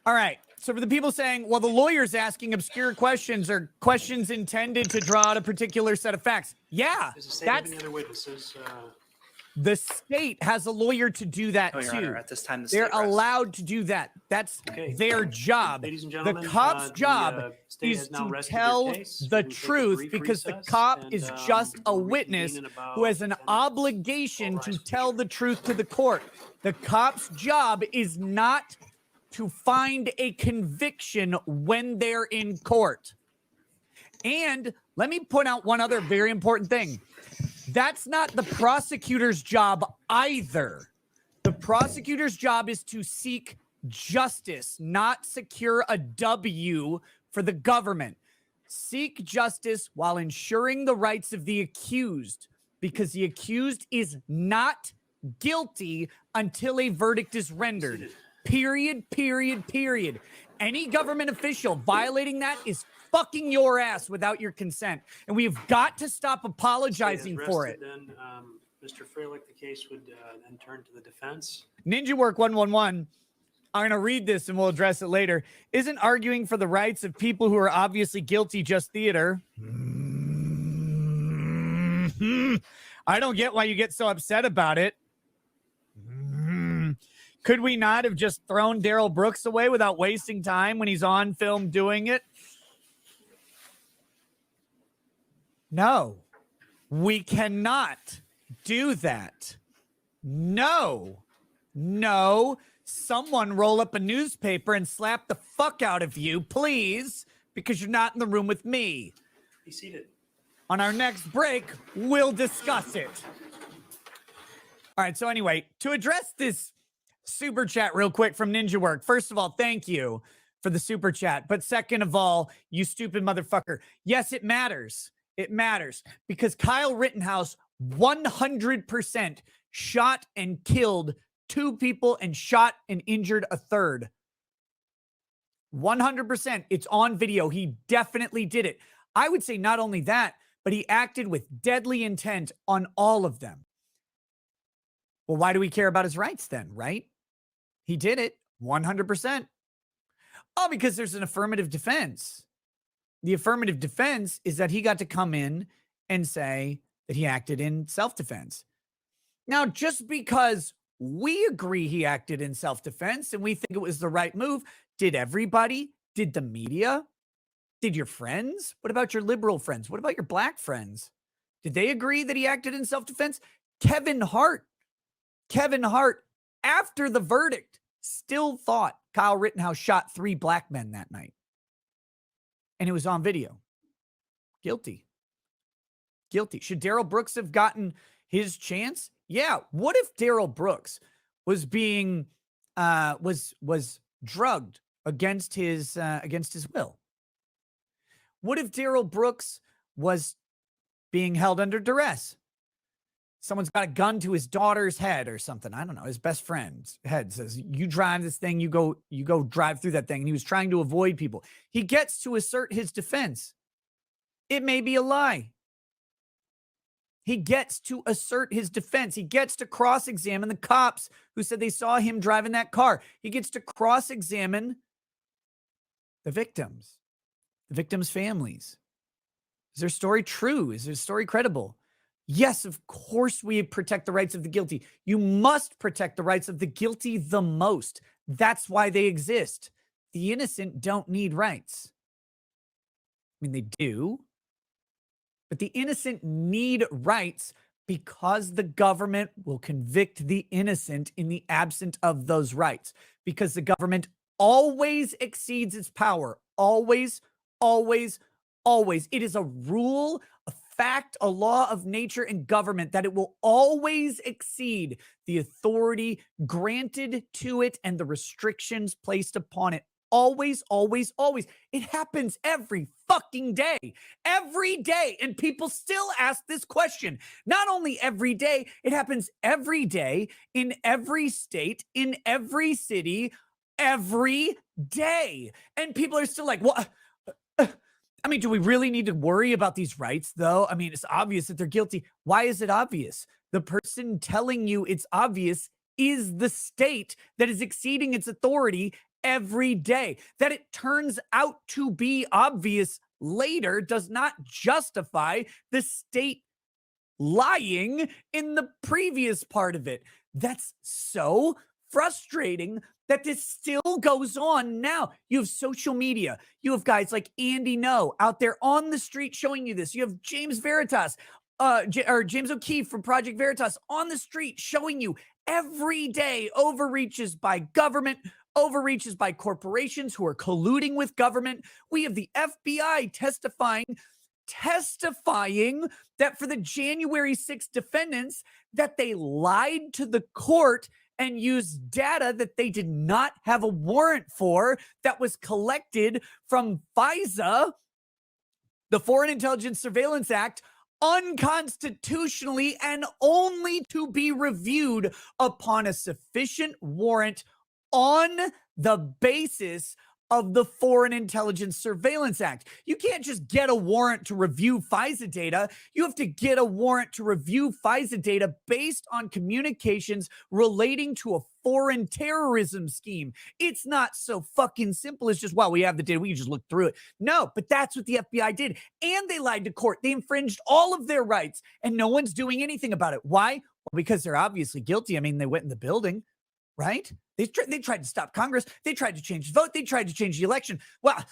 All right. So for the people saying, well, the lawyer's asking obscure questions or questions intended to draw out a particular set of facts. Yeah, Does it say any other witnesses? The state has a lawyer to do that Your too. Honor, at this time, the They're state rests. allowed to do that. That's their job. Ladies and The gentlemen, cop's job state is has now to rested tell their case. the We will take a truth brief because the recess cop and, is just a we'll witness reconvene in about who has an 10 minutes. obligation All to rise, tell the truth to the court. The cop's job is not to find a conviction when they're in court. And let me point out one other very important thing. That's not the prosecutor's job either. The prosecutor's job is to seek justice, not secure a W for the government. Seek justice while ensuring the rights of the accused, because the accused is not guilty until a verdict is rendered. Period, period, period. Any government official violating that is fucking your ass without your consent. And we've got to stop apologizing for it. Then, Mr. Freilich, the case would then turn to the defense. Ninja Work 111. I'm going to read this and we'll address it later. Isn't arguing for the rights of people who are obviously guilty just theater? I don't get why you get so upset about it. Could we not have just thrown Daryl Brooks away without wasting time when he's on film doing it? No, we cannot do that. No. Someone roll up a newspaper and slap the fuck out of you, please, because you're not in the room with me. Be seated. On our next break, we'll discuss it. All right, so anyway, to address this super chat real quick from Ninja Work. First of all, thank you for the super chat. But second of all, you stupid motherfucker. Yes, it matters. It matters because Kyle Rittenhouse 100% shot and killed 2 people and shot and injured a third. 100%. It's on video. He definitely did it. I would say not only that, but he acted with deadly intent on all of them. Well, why do we care about his rights then, right? He did it 100%. Oh, because there's an affirmative defense. The affirmative defense is that he got to come in and say that he acted in self-defense. Now, just because we agree he acted in self-defense and we think it was the right move, did everybody? Did the media? Did your friends? What about your liberal friends? What about your black friends? Did they agree that he acted in self-defense? Kevin Hart, after the verdict, still thought Kyle Rittenhouse shot 3 black men that night. And it was on video. Guilty. Should Daryl Brooks have gotten his chance? Yeah. What if Daryl Brooks was being was drugged against his will? What if Daryl Brooks was being held under duress? Someone's got a gun to his daughter's head or something. I don't know. His best friend's head says, you drive this thing, you go drive through that thing. And he was trying to avoid people. He gets to assert his defense. It may be a lie. He gets to assert his defense. He gets to cross-examine the cops who said they saw him driving that car. He gets to cross-examine the victims' families. Is their story true? Is their story credible? Yes, of course we protect the rights of the guilty. You must protect the rights of the guilty the most. That's why they exist. The innocent don't need rights. I mean, they do. But the innocent need rights because the government will convict the innocent in the absence of those rights. Because the government always exceeds its power. Always, always, always. It is a rule, a fact, a law of nature and government that it will always exceed the authority granted to it and the restrictions placed upon it. Always, always, always. It happens every fucking day. Every day. And people still ask this question. Not only every day, it happens every day in every state, in every city, every day. And people are still like, what? I mean, do we really need to worry about these rights, though? I mean, it's obvious that they're guilty. Why is it obvious? The person telling you it's obvious is the state that is exceeding its authority every day. That it turns out to be obvious later does not justify the state lying in the previous part of it. That's so frustrating that this still goes on now. You have social media. You have guys like Andy No out there on the street showing you this. You have James Veritas, or James O'Keefe from Project Veritas on the street showing you every day overreaches by government, overreaches by corporations who are colluding with government. We have the FBI testifying that for the January 6th defendants, that they lied to the court and used data that they did not have a warrant for, that was collected from FISA, the Foreign Intelligence Surveillance Act, unconstitutionally, and only to be reviewed upon a sufficient warrant on the basis of the Foreign Intelligence Surveillance Act. You can't just get a warrant to review FISA data. You have to get a warrant to review FISA data based on communications relating to a foreign terrorism scheme. It's not so fucking simple as just, well, we have the data, we can just look through it. No, but that's what the FBI did. And they lied to court. They infringed all of their rights, and no one's doing anything about it. Why? Well, because they're obviously guilty. I mean, they went in the building, right? They tried to stop Congress. They tried to change the vote. They tried to change the election. Well,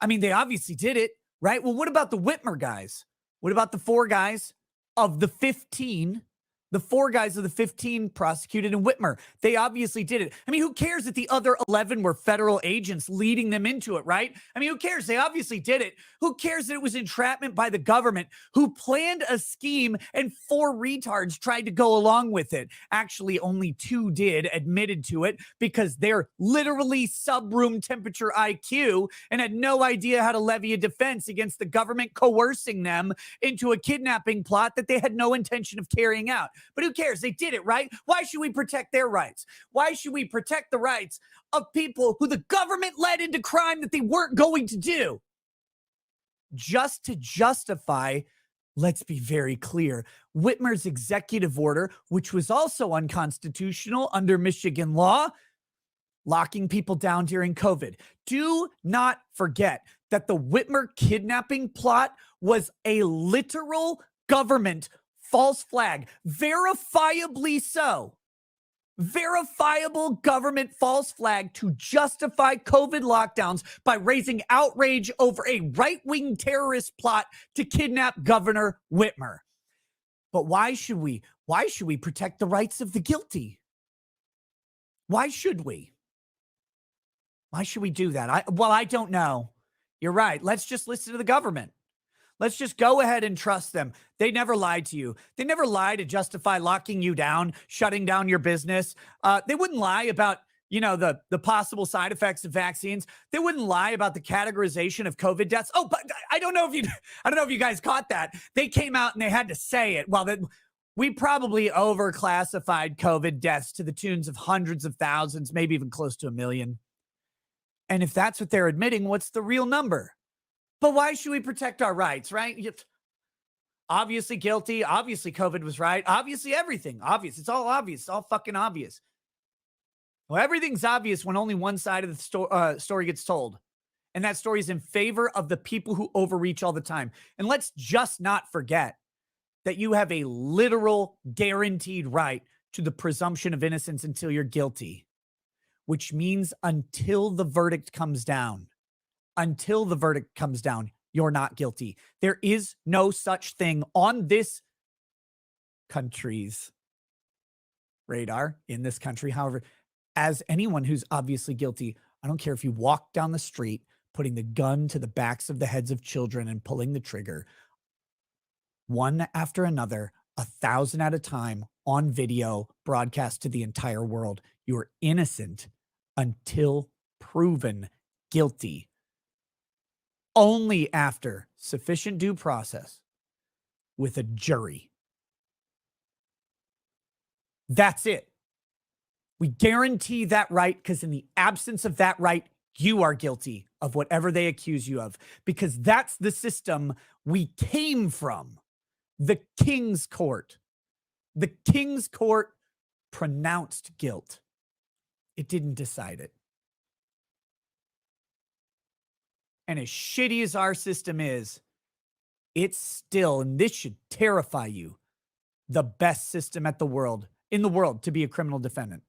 I mean, they obviously did it, right? Well, what about the Whitmer guys? What about the 4 guys of the 15? The 4 guys of the 15 prosecuted in Whitmer. They obviously did it. I mean, who cares that the other 11 were federal agents leading them into it, right? I mean, who cares? They obviously did it. Who cares that it was entrapment by the government who planned a scheme and 4 retards tried to go along with it? Actually, only 2 did, admitted to it, because they're literally sub-room temperature IQ and had no idea how to levy a defense against the government coercing them into a kidnapping plot that they had no intention of carrying out. But who cares? They did it, right? Why should we protect their rights? Why should we protect the rights of people who the government led into crime that they weren't going to do? Just to justify, let's be very clear, Whitmer's executive order, which was also unconstitutional under Michigan law, locking people down during COVID. Do not forget that the Whitmer kidnapping plot was a literal government false flag, verifiably so. Verifiable government false flag to justify COVID lockdowns by raising outrage over a right-wing terrorist plot to kidnap Governor Whitmer. But why should we? Why should we protect the rights of the guilty? Why should we? Why should we do that? I don't know. You're right. Let's just listen to the government. Let's just go ahead and trust them. They never lied to you. They never lie to justify locking you down, shutting down your business. They wouldn't lie about, the possible side effects of vaccines. They wouldn't lie about the categorization of COVID deaths. Oh, but I don't know if you guys caught that. They came out and they had to say it. Well, we probably overclassified COVID deaths to the tunes of hundreds of thousands, maybe even close to 1 million. And if that's what they're admitting, what's the real number? But why should we protect our rights, right? Obviously guilty. Obviously COVID was right. Obviously everything. Obvious. It's all obvious. It's all fucking obvious. Well, everything's obvious when only one side of the story gets told. And that story is in favor of the people who overreach all the time. And let's just not forget that you have a literal guaranteed right to the presumption of innocence until you're guilty, which means until the verdict comes down. Until the verdict comes down, you're not guilty. There is no such thing on this country's radar, in this country, however, as anyone who's obviously guilty. I don't care if you walk down the street, putting the gun to the backs of the heads of children and pulling the trigger, one after another, 1,000 at a time, on video, broadcast to the entire world. You're innocent until proven guilty. Only after sufficient due process with a jury. That's it. We guarantee that right, because in the absence of that right, you are guilty of whatever they accuse you of, because that's the system we came from. The King's Court. The King's Court pronounced guilt. It didn't decide it. And as shitty as our system is, it's still, and this should terrify you, the best system in the world to be a criminal defendant.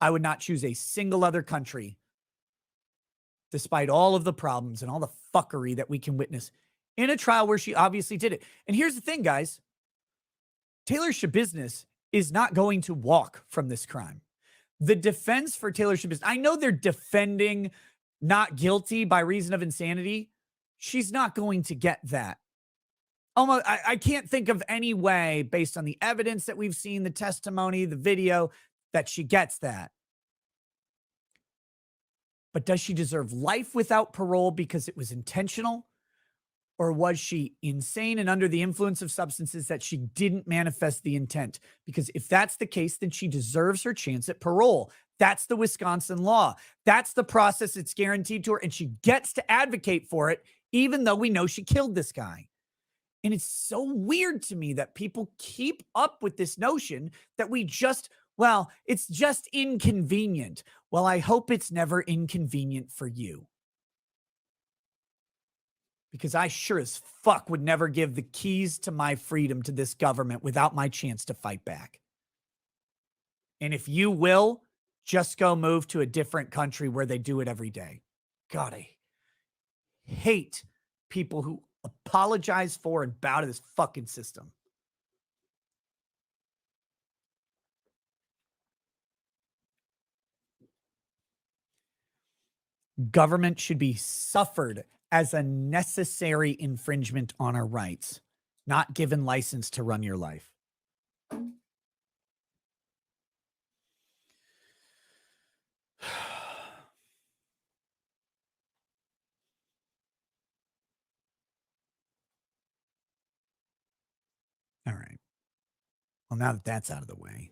I would not choose a single other country, despite all of the problems and all the fuckery that we can witness in a trial where she obviously did it. And here's the thing, guys. Taylor Schabusiness is not going to walk from this crime. The defense for Taylor Schabusiness, I know they're defending not guilty by reason of insanity. She's not going to get that. Almost, I can't think of any way, based on the evidence that we've seen, the testimony, the video, that she gets that. But does she deserve life without parole because it was intentional? Or was she insane and under the influence of substances that she didn't manifest the intent? Because if that's the case, then she deserves her chance at parole. That's the Wisconsin law. That's the process it's guaranteed to her. And she gets to advocate for it, even though we know she killed this guy. And it's so weird to me that people keep up with this notion that it's just inconvenient. Well, I hope it's never inconvenient for you. Because I sure as fuck would never give the keys to my freedom to this government without my chance to fight back. And if you will, just go move to a different country where they do it every day. God, I hate people who apologize for and bow to this fucking system. Government should be suffered as a necessary infringement on our rights, not given license to run your life. All right. Well, now that that's out of the way,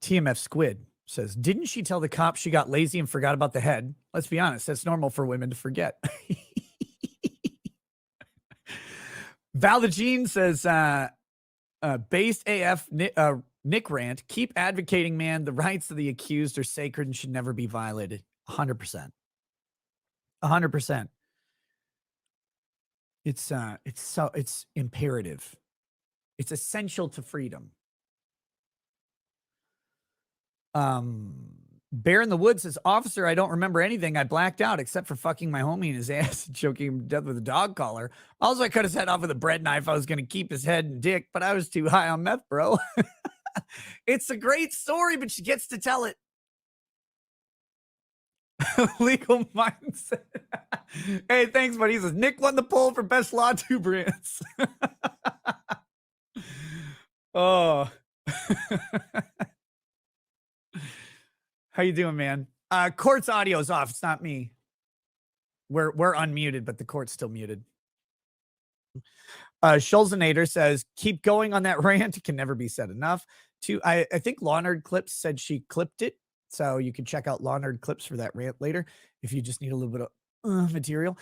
TMF Squid says, didn't she tell the cops she got lazy and forgot about the head? Let's be honest, that's normal for women to forget. Val the Gene says, based AF Nick Rant, keep advocating, man. The rights of the accused are sacred and should never be violated. 100%. 100%. It's imperative. It's essential to freedom. Bear in the Woods says, officer, I don't remember anything. I blacked out except for fucking my homie in his ass and choking him to death with a dog collar. Also, I cut his head off with a bread knife. I was going to keep his head and dick, but I was too high on meth, bro. It's a great story, but she gets to tell it. Legal mindset. Hey, thanks, buddy. He says, Nick won the poll for best law 2 brands. Oh. How you doing, man? Court's audio's off. It's not me. We're unmuted, but the court's still muted. Schulzenator says, keep going on that rant. It can never be said enough. I think Law Nerd Clips said she clipped it. So you can check out Law Nerd Clips for that rant later if you just need a little bit of material.